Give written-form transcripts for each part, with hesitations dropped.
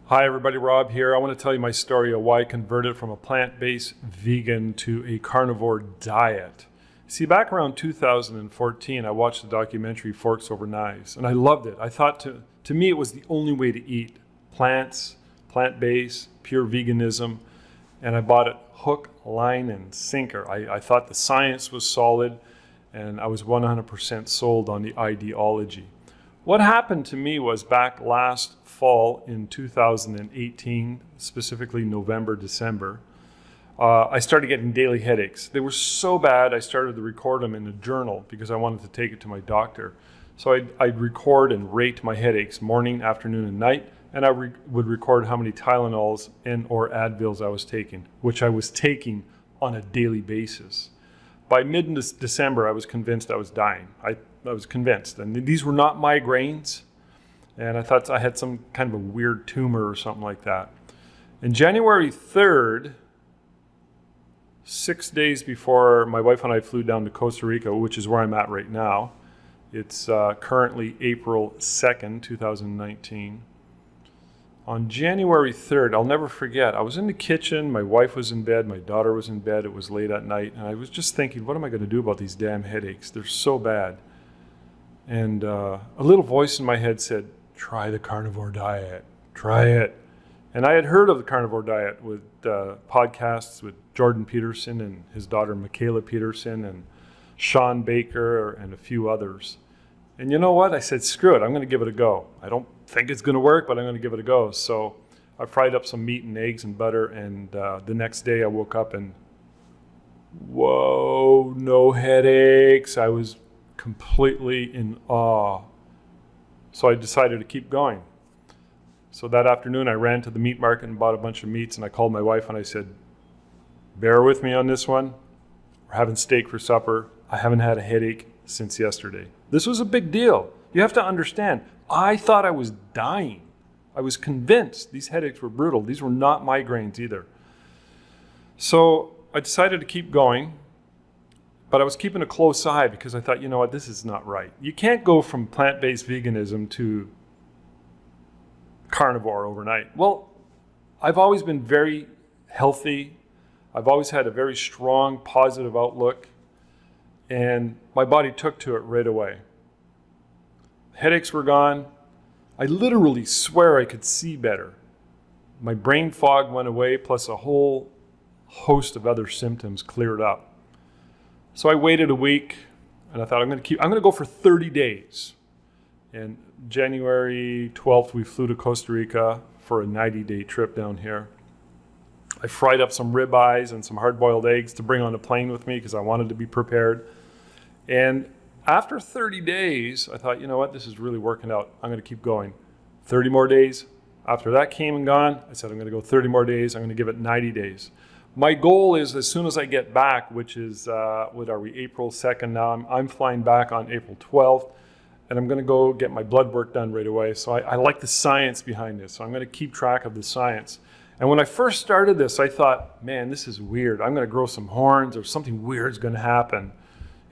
Hi everybody, Rob here. I want to tell you my story of why I converted from a plant-based vegan to a carnivore diet. See, back around 2014, I watched the documentary Forks Over Knives, and I loved it. I thought to me it was the only way to eat plants, plant-based, pure veganism, and I bought it hook, line, and sinker. I thought the science was solid, and I was 100% sold on the ideology. What happened to me was back last fall in 2018, specifically November, December, I started getting daily headaches. They were so bad, I started to record them in a journal because I wanted to take it to my doctor. So I'd record and rate my headaches morning, afternoon, and night, and I would record how many Tylenols and or Advils I was taking, which I was taking on a daily basis. By mid-December, I was convinced I was dying. I was convinced. And these were not migraines. And I thought I had some kind of a weird tumor or something like that. And January 3rd, 6 days before my wife and I flew down to Costa Rica, which is where I'm at right now. It's currently April 2nd, 2019. On January 3rd, I'll never forget, I was in the kitchen, my wife was in bed, my daughter was in bed, it was late at night, and I was just thinking, what am I going to do about these damn headaches? They're so bad. And a little voice in my head said, try the carnivore diet, try it. And I had heard of the carnivore diet with podcasts with Jordan Peterson and his daughter Michaela Peterson and Sean Baker and a few others. And you know what? I said, screw it, I'm going to give it a go. I don't think it's going to work, but I'm going to give it a go. So I fried up some meat and eggs and butter, and the next day I woke up and, whoa, no headaches. I was completely in awe. So I decided to keep going. So that afternoon I ran to the meat market and bought a bunch of meats, and I called my wife and I said, bear with me on this one. We're having steak for supper. I haven't had a headache since yesterday. This was a big deal. You have to understand, I thought I was dying. I was convinced these headaches were brutal. These were not migraines either. So I decided to keep going, but I was keeping a close eye because I thought, you know what, this is not right. You can't go from plant-based veganism to carnivore overnight. Well, I've always been very healthy. I've always had a very strong, positive outlook, and my body took to it right away. Headaches were gone. I literally swear I could see better. My brain fog went away, plus a whole host of other symptoms cleared up. So I waited a week, and I thought I'm going to go for 30 days. And January 12th, we flew to Costa Rica for a 90-day trip down here. I fried up some ribeyes and some hard-boiled eggs to bring on the plane with me because I wanted to be prepared. And after 30 days, I thought, you know what, this is really working out. I'm going to keep going. 30 more days. After that came and gone, I said, I'm going to go 30 more days. I'm going to give it 90 days. My goal is as soon as I get back, which is, what are we, April 2nd now? I'm flying back on April 12th, and I'm going to go get my blood work done right away. So I like the science behind this. So I'm going to keep track of the science. And when I first started this, I thought, man, this is weird. I'm going to grow some horns or something weird is going to happen.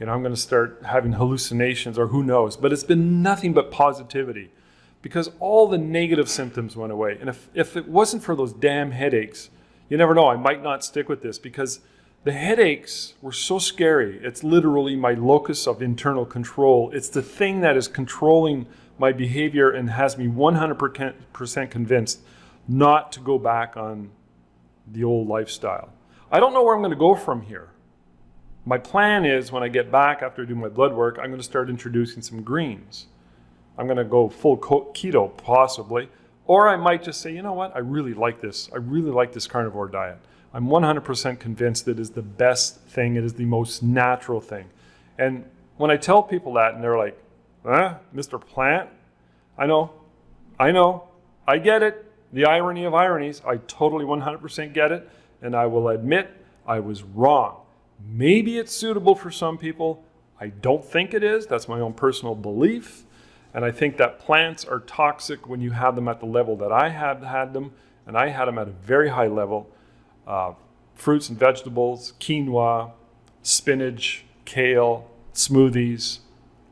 You know, I'm going to start having hallucinations or who knows. But it's been nothing but positivity because all the negative symptoms went away. And if it wasn't for those damn headaches, you never know, I might not stick with this because the headaches were so scary. It's literally my locus of internal control. It's the thing that is controlling my behavior and has me 100% convinced not to go back on the old lifestyle. I don't know where I'm going to go from here. My plan is when I get back after I do my blood work, I'm going to start introducing some greens. I'm going to go full keto possibly, or I might just say, you know what, I really like this. I really like this carnivore diet. I'm 100% convinced it is the best thing. It is the most natural thing. And when I tell people that and they're like, Mr. Plant? I know, I get it. The irony of ironies, I totally 100% get it. And I will admit I was wrong. Maybe it's suitable for some people. I don't think it is. That's my own personal belief. And I think that plants are toxic when you have them at the level that I had them. And I had them at a very high level. Fruits and vegetables, quinoa, spinach, kale, smoothies,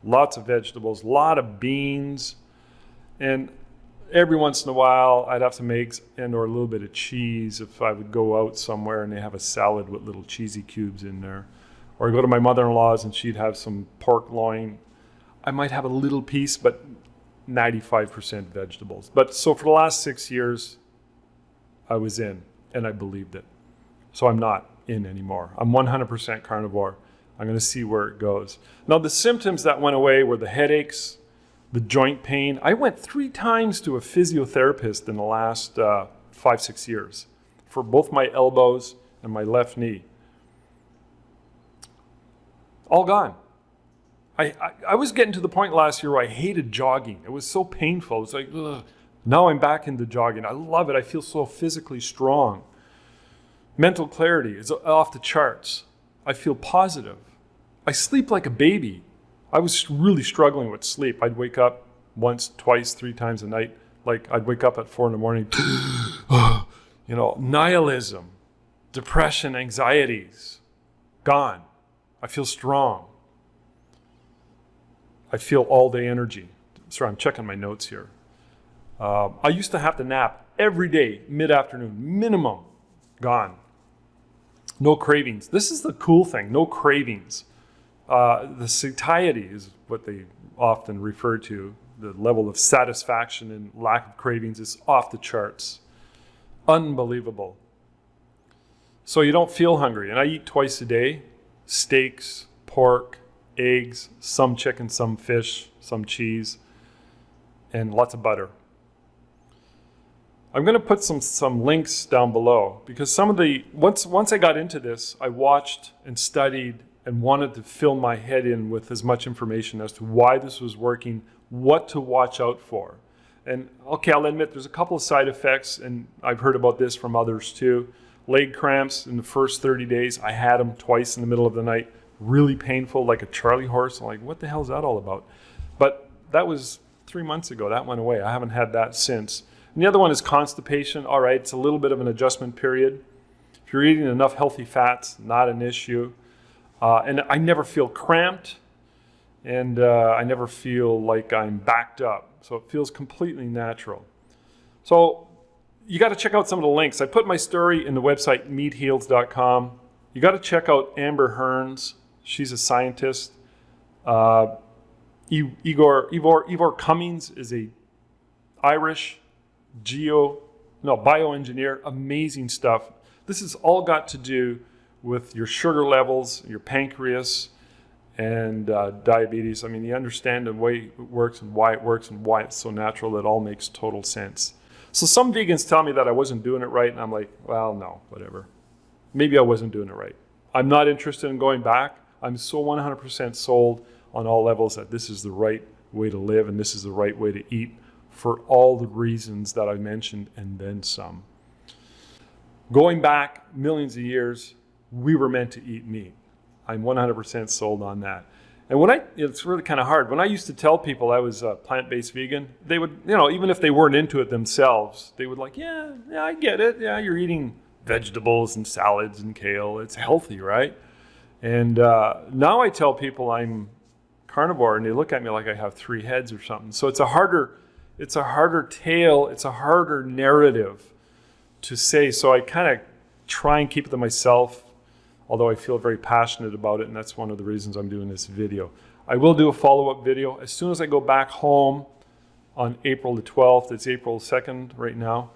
lots of vegetables, a lot of beans. And every once in a while, I'd have some eggs and or a little bit of cheese if I would go out somewhere and they have a salad with little cheesy cubes in there. Or I'd go to my mother-in-law's and she'd have some pork loin. I might have a little piece, but 95% vegetables. But so for the last 6 years, I was in and I believed it. So I'm not in anymore. I'm 100% carnivore. I'm going to see where it goes. Now, the symptoms that went away were the headaches, the joint pain. I went 3 times to a physiotherapist in the last 5-6 years for both my elbows and my left knee. All gone. I was getting to the point last year where I hated jogging. It was so painful. It was like, ugh. Now I'm back into jogging. I love it. I feel so physically strong. Mental clarity is off the charts. I feel positive. I sleep like a baby. I was really struggling with sleep. I'd wake up once, twice, 3 times a night. Like I'd wake up at 4 a.m. Nihilism, depression, anxieties, gone. I feel strong. I feel all day energy. Sorry, I'm checking my notes here. I used to have to nap every day, mid-afternoon, minimum, gone. No cravings. This is the cool thing, no cravings. The satiety is what they often refer to. The level of satisfaction and lack of cravings is off the charts. Unbelievable. So you don't feel hungry. And I eat twice a day, steaks, pork, eggs, some chicken, some fish, some cheese, and lots of butter. I'm going to put some links down below because some of the, once I got into this, I watched and studied and wanted to fill my head in with as much information as to why this was working, what to watch out for. And okay, I'll admit there's a couple of side effects, and I've heard about this from others too. Leg cramps in the first 30 days. I had them twice in the middle of the night. Really painful, like a Charlie horse. I'm like, what the hell is that all about? But that was 3 months ago. That went away. I haven't had that since. And the other one is constipation. All right, it's a little bit of an adjustment period. If you're eating enough healthy fats, not an issue. And I never feel cramped, and I never feel like I'm backed up. So it feels completely natural. So you got to check out some of the links. I put my story in the website meatheals.com. You got to check out Amber Hearns. She's a scientist. Ivor Cummins is a Irish bioengineer. Amazing stuff. This has all got to do with your sugar levels, your pancreas, and diabetes. I mean, you understand the way it works and why it's so natural. It all makes total sense. So some vegans tell me that I wasn't doing it right, and I'm like, well, no, whatever. Maybe I wasn't doing it right. I'm not interested in going back. I'm so 100% sold on all levels that this is the right way to live and this is the right way to eat for all the reasons that I mentioned and then some. Going back millions of years, we were meant to eat meat. I'm 100% sold on that. And it's really kind of hard. When I used to tell people I was a plant-based vegan, they would, even if they weren't into it themselves, they would like, yeah, I get it. Yeah, you're eating vegetables and salads and kale. It's healthy, right? And now I tell people I'm carnivore, and they look at me like I have 3 heads or something. So it's a harder tale. It's a harder narrative to say. So I kind of try and keep it to myself, although I feel very passionate about it, and that's one of the reasons I'm doing this video. I will do a follow-up video as soon as I go back home on April the 12th. It's April 2nd right now.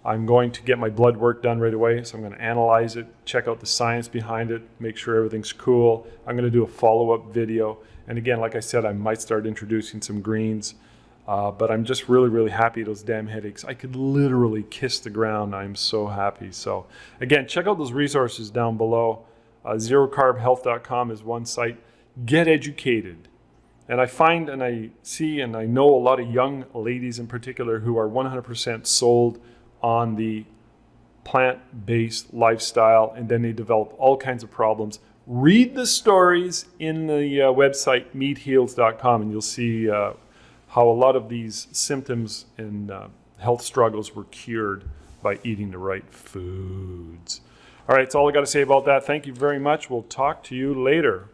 I'm going to get my blood work done right away, so I'm going to analyze it, check out the science behind it, make sure everything's cool. I'm going to do a follow-up video. And again, like I said, I might start introducing some greens, but I'm just really, really happy. Those damn headaches. I could literally kiss the ground. I'm so happy. So again, check out those resources down below. ZeroCarbHealth.com is one site. Get educated. And I find and I see and I know a lot of young ladies in particular who are 100% sold on the plant-based lifestyle, and then they develop all kinds of problems. Read the stories in the website meatheals.com, and you'll see how a lot of these symptoms and health struggles were cured by eating the right foods. All right, that's all I got to say about that. Thank you very much. We'll talk to you later.